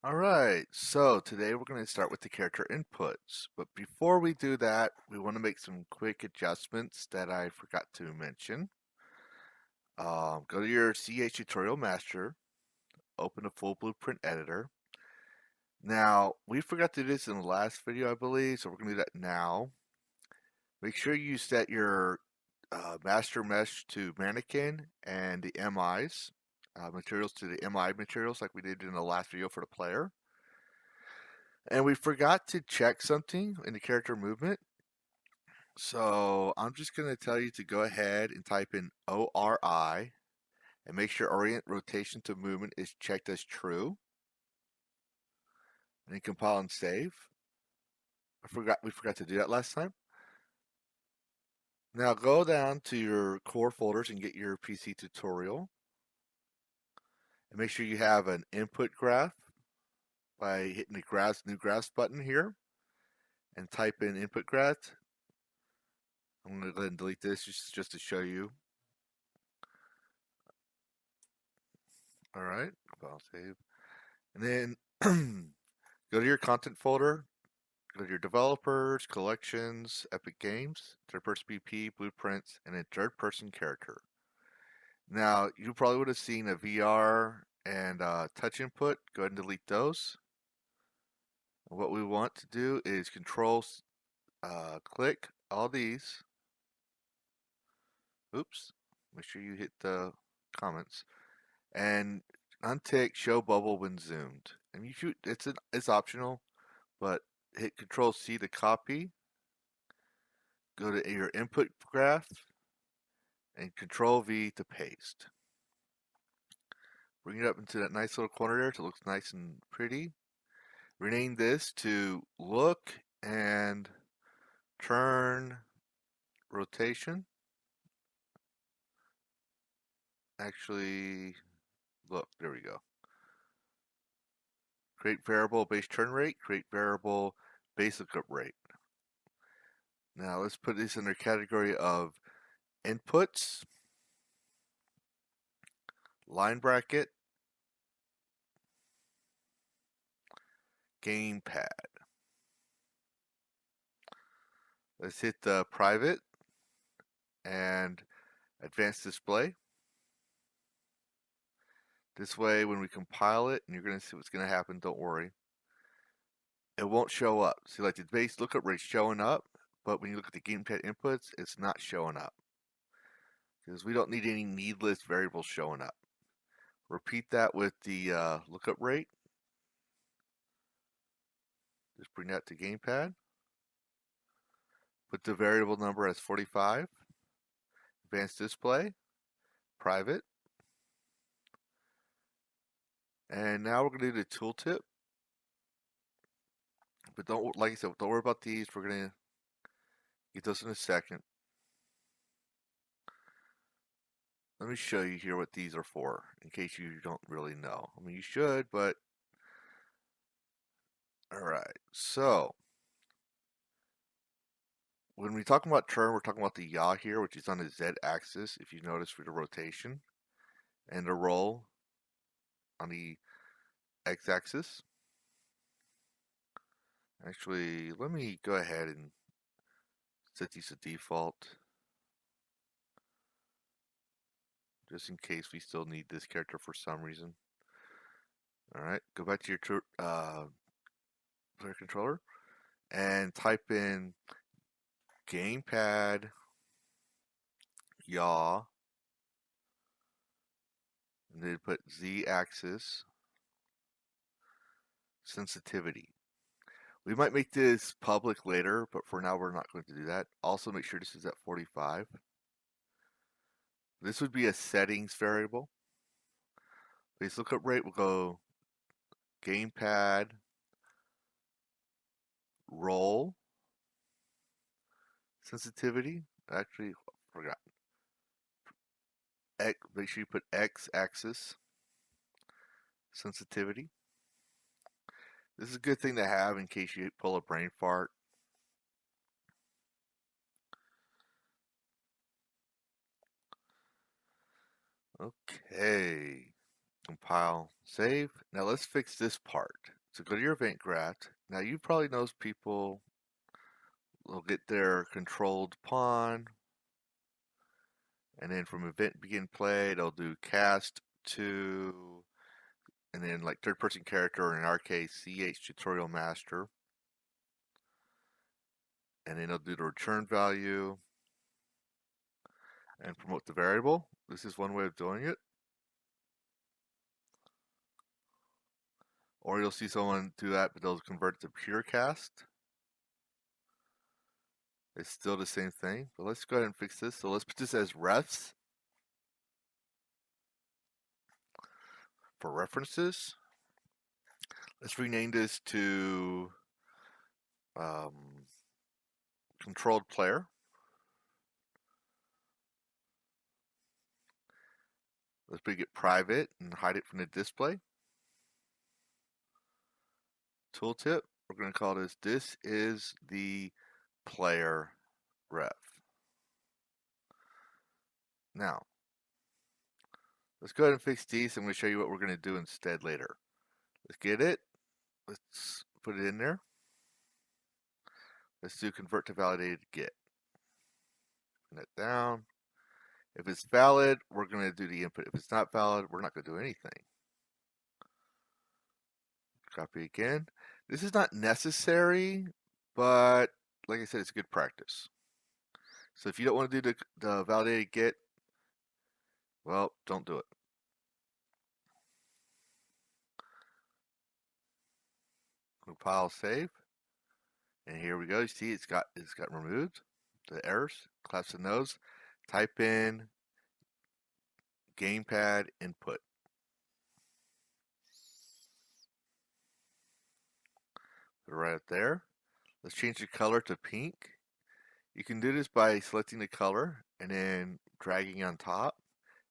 Alright, so today we're going to start with the character inputs. But before we do that, we want to make some quick adjustments that I forgot to mention. Go to your CH Tutorial Master, open a full blueprint editor. Now, we forgot to do this in the last video, I believe, so we're going to do that now. Make sure you set your master mesh to mannequin and the MIs, materials to the MI materials like we did in the last video for the player. And we forgot to check something in the character movement. So I'm just going to tell you to go ahead and type in ORI and make sure orient rotation to movement is checked as true. And then compile and save. We forgot to do that last time. Now go down to your core folders and get your PC tutorial. And make sure you have an input graph by hitting the new graphs button here and type in input graph. I'm going to go ahead and delete this just to show you. All right, file save. And then go to your content folder, go to your developers, collections, Epic Games, third person BP, blueprints, and then third person character. Now, you probably would have seen a VR and touch input. Go ahead and delete those. What we want to do is control click all these. Oops. Make sure you hit the comments. And untick show bubble when zoomed. And you shoot it's optional, but hit Control C to copy. Go to your input graph and Control V to paste. Bring it up into that nice little corner there so it looks nice and pretty. Rename this to look and turn rotation. Actually, look, there we go. Create variable base turn rate, create variable base lookup rate. Now let's put this in the category of inputs, line bracket, gamepad. Let's hit the private and advanced display. This way, when we compile it, and you're going to see what's going to happen, don't worry, it won't show up. See, like the base lookup rate's showing up, but when you look at the gamepad inputs, it's not showing up. Because we don't need any needless variables showing up. Repeat that with the lookup rate. Just bring that to gamepad. Put the variable number as 45. Advanced display. Private. And now we're going to do the tooltip. But don't, like I said, don't worry about these. We're going to get those in a second. Let me show you here what these are for, in case you don't really know. I mean, you should, but all right. So when we talk about turn, we're talking about the yaw here, which is on the z-axis, if you notice, for the rotation, and the roll on the x-axis. Actually, let me go ahead and set these to default, just in case we still need this character for some reason. All right, go back to your player controller and type in gamepad yaw, and then put z-axis sensitivity. We might make this public later, but for now we're not going to do that. Also, make sure this is at 45. This would be a settings variable. Base lookup rate will go gamepad roll sensitivity. Actually, forgot. Make sure you put x-axis sensitivity. This is a good thing to have in case you pull a brain fart. Okay. compile, save. Now let's fix this part. So go to your event graph. Now you probably know people will get their controlled pawn, and then from event begin play, they'll do cast to, and then like third person character, or in our case, CH tutorial master. And then they'll do the return value and promote the variable. This is one way of doing it. Or you'll see someone do that, but they'll convert it to pure cast. It's still the same thing, but let's go ahead and fix this. So let's put this as refs for references. Let's rename this to controlled player. Let's make it private and hide it from the display. Tooltip, we're going to call this is the player ref. Now, let's go ahead and fix these. I'm going to show you what we're going to do instead later. Let's get it. Let's put it in there. Let's do convert to validated get. Put that down. If it's valid, we're going to do the input. If it's not valid, we're not going to do anything. Copy again. This is not necessary, but like I said, it's good practice. So if you don't want to do the validated get, well, don't do it. Compile, save, and here we go. You see, it's got removed. The errors. Collapse the nodes. Type in gamepad input. Put it right up there. Let's change the color to pink. You can do this by selecting the color and then dragging on top.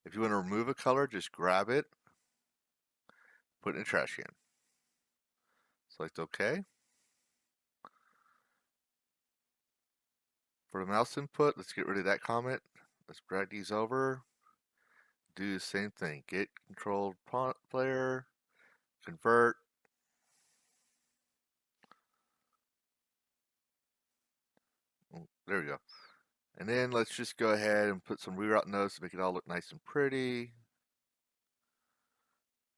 If you want to remove a color, just grab it, put it in the trash can. Select OK. For the mouse input, let's get rid of that comment. Let's drag these over. Do the same thing. Get controlled player, convert. There we go. And then let's just go ahead and put some reroute nodes to make it all look nice and pretty.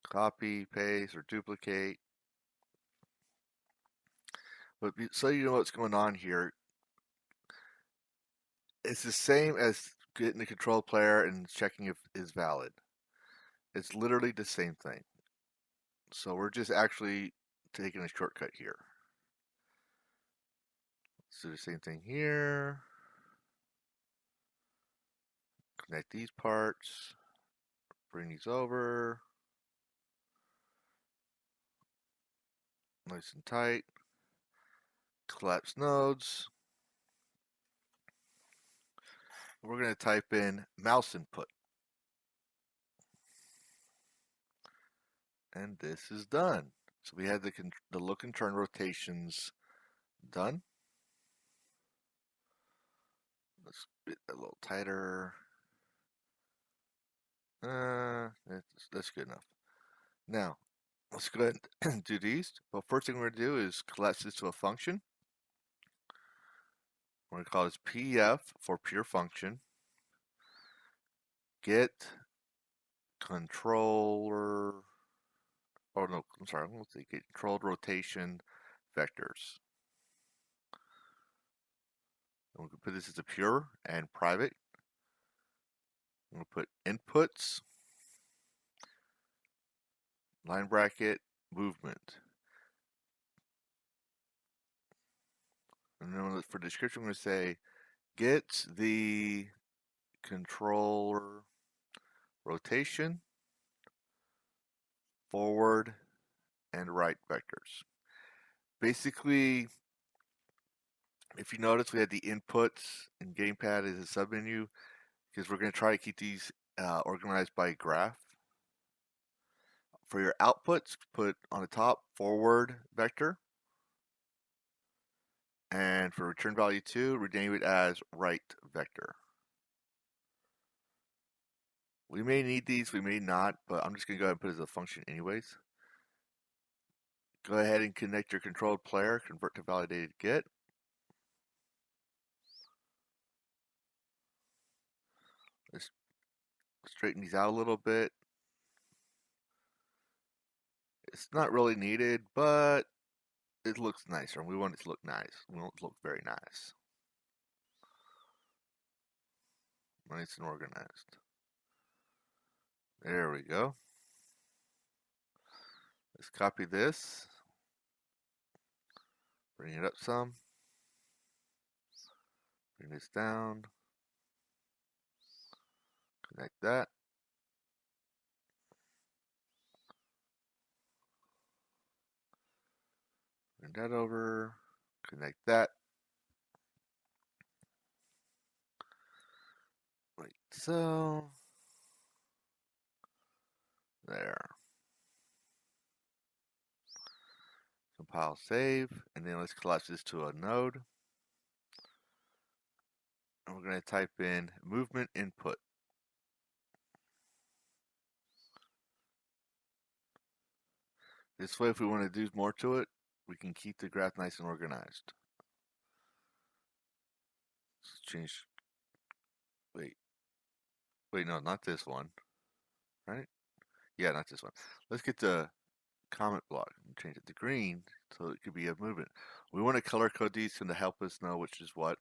Copy, paste, or duplicate. But so you know what's going on here, it's the same as getting the control player and checking if it's valid. It's literally the same thing. So we're just actually taking a shortcut here. Let's do the same thing here. Connect these parts. Bring these over. Nice and tight. Collapse nodes. We're going to type in mouse input. And this is done. So we had the look and turn rotations done. Let's get a little tighter. That's good enough. Now, let's go ahead and do these. Well, first thing we're going to do is collapse this to a function. We're going to call this PF for pure function. Get controller, oh no, I'm sorry, I'm going to say get controlled rotation vectors. I'm going to put this as a pure and private. I'm going to put inputs, line bracket, movement. And then for description, I'm going to say get the controller rotation, forward, and right vectors. Basically, if you notice, we had the inputs and gamepad as a submenu because we're going to try to keep these organized by graph. For your outputs, put on the top forward vector. And for return value 2, rename it as right vector. We may need these, we may not, but I'm just going to go ahead and put it as a function anyways. Go ahead and connect your controlled player, convert to validated get. Let's straighten these out a little bit. It's not really needed, but it looks nicer, and we want it to look nice. We want it to look very nice. Nice and organized. There we go. Let's copy this. Bring it up some. Bring this down. Connect that. Bring that over. Connect that. Like so. There. Compile, save, and then let's collapse this to a node. And we're going to type in movement input. This way, if we want to do more to it, we can keep the graph nice and organized. Let's change. Wait, no, not this one. Right? Yeah, not this one. Let's get the comment block and change it to green so it could be a movement. We want to color code these to help us know which is what.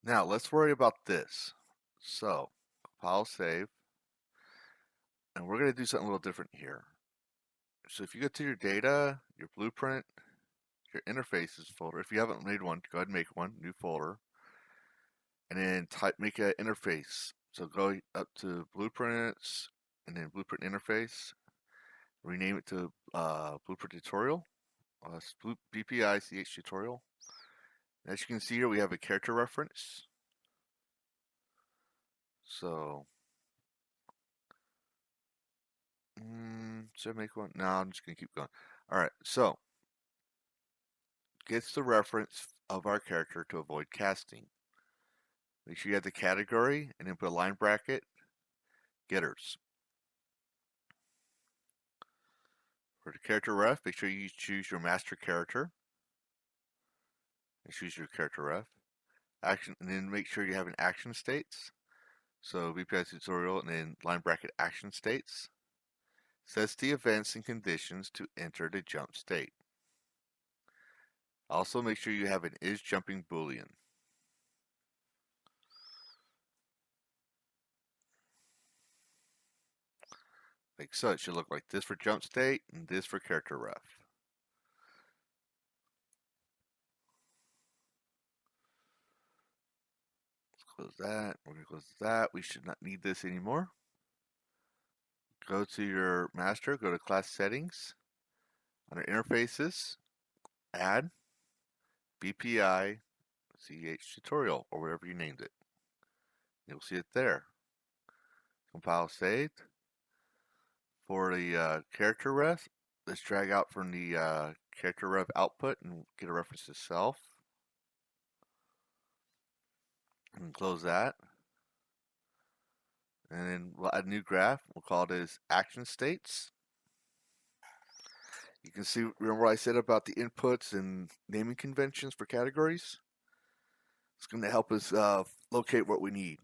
Now, let's worry about this. So, compile, save, and we're going to do something a little different here. So if you go to your data, your blueprint, your interfaces folder, if you haven't made one, go ahead and make one, new folder, and then make an interface. So go up to blueprints, and then blueprint interface, rename it to blueprint tutorial, BPI-CH tutorial. As you can see here, we have a character reference. So, should I make one? No, I'm just going to keep going. All right, so, gets the reference of our character to avoid casting. Make sure you have the category, and then put a line bracket, getters. For the character ref, make sure you choose your master character. And choose your character ref. Action, and then make sure you have an action states. So BPI tutorial, and then line bracket action states. Sets the events and conditions to enter the jump state. Also make sure you have an is jumping boolean. Like so, it should look like this for jump state and this for character ref. Let's close that. We're going to close that. We should not need this anymore. Go to your master, go to class settings. Under interfaces, add BPI CH tutorial or whatever you named it. You'll see it there. Compile, saved. For the character ref, let's drag out from the character ref output and get a reference to self. And close that. And then we'll add a new graph. We'll call it as action states. You can see, remember what I said about the inputs and naming conventions for categories? It's going to help us locate what we need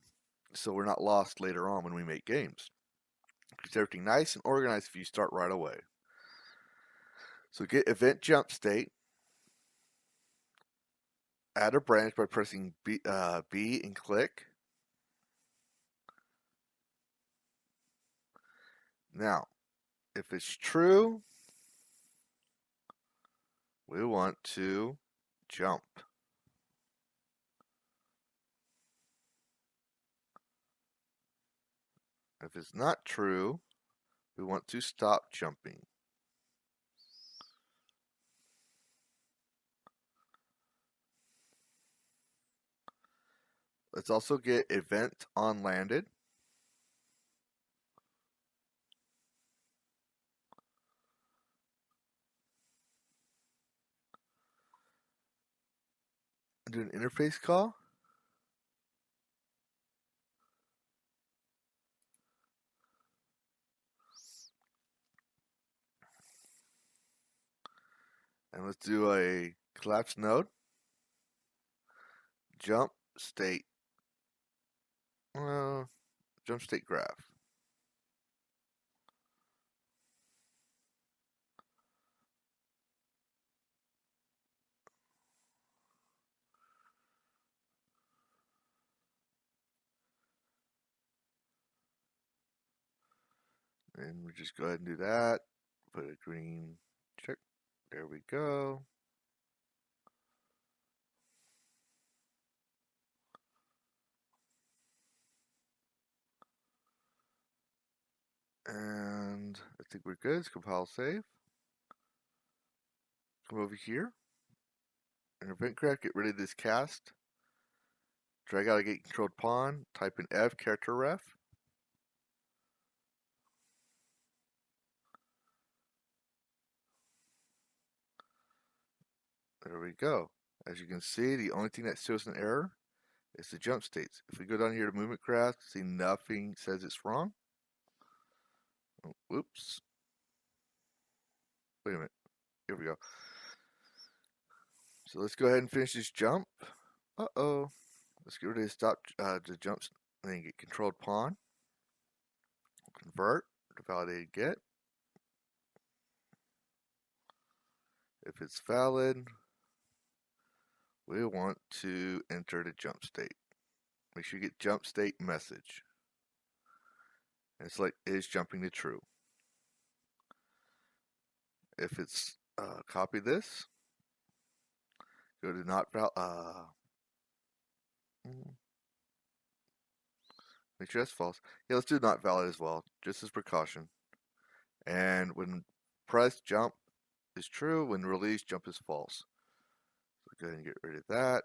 so we're not lost later on when we make games. Keeps everything nice and organized if you start right away. So get event jump state. Add a branch by pressing B and click. Now, if it's true, we want to jump. If it's not true, we want to stop jumping. Let's also get event on landed. And do an interface call. And let's do a collapse node, jump state, jump state graph. And we just go ahead and do that. Put a green check. There we go. And I think we're good. Let's compile save. Come over here. In event graph, get rid of this cast. Drag out a gate controlled pawn. Type in F character ref. There we go. As you can see, the only thing that shows an error is the jump states. If we go down here to movement graph, see nothing says it's wrong. Oh, whoops. Wait a minute. Here we go. So let's go ahead and finish this jump. Uh-oh. Let's get rid of the stop the jumps and then get controlled pawn. Convert to validated get. If it's valid, we want to enter the jump state. Make sure you get jump state message. And select is jumping to true. If it's copy this, go to not val make sure that's false. Yeah, let's do not valid as well, just as precaution. And when press jump is true, when release jump is false. So go ahead and get rid of that.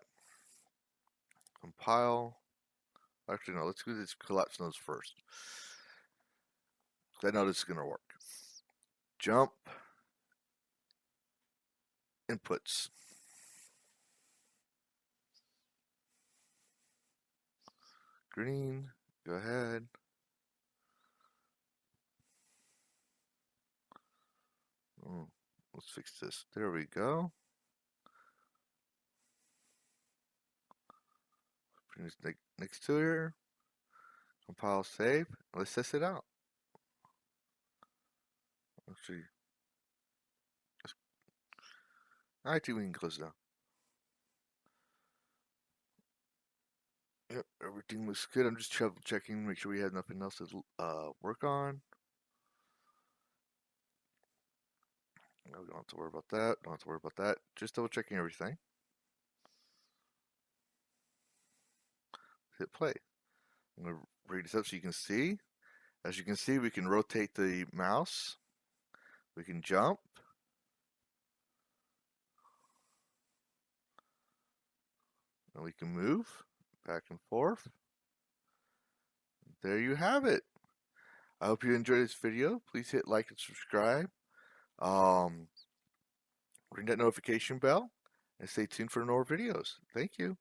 Compile. Actually, no, let's do this collapse nodes first. I know this is going to work. Jump inputs. Green, go ahead. Oh, let's fix this. There we go. Bring this next to here. Compile, save. Let's test it out. Actually, I think we can close it down. Yep, everything looks good. I'm just double checking, make sure we have nothing else to work on. No, we don't have to worry about that. Don't have to worry about that. Just double checking everything. Hit play. I'm going to read this up so you can see. As you can see, we can rotate the mouse. We can jump. And we can move back and forth. There you have it. I hope you enjoyed this video. Please hit like and subscribe. Ring that notification bell and stay tuned for more videos. Thank you.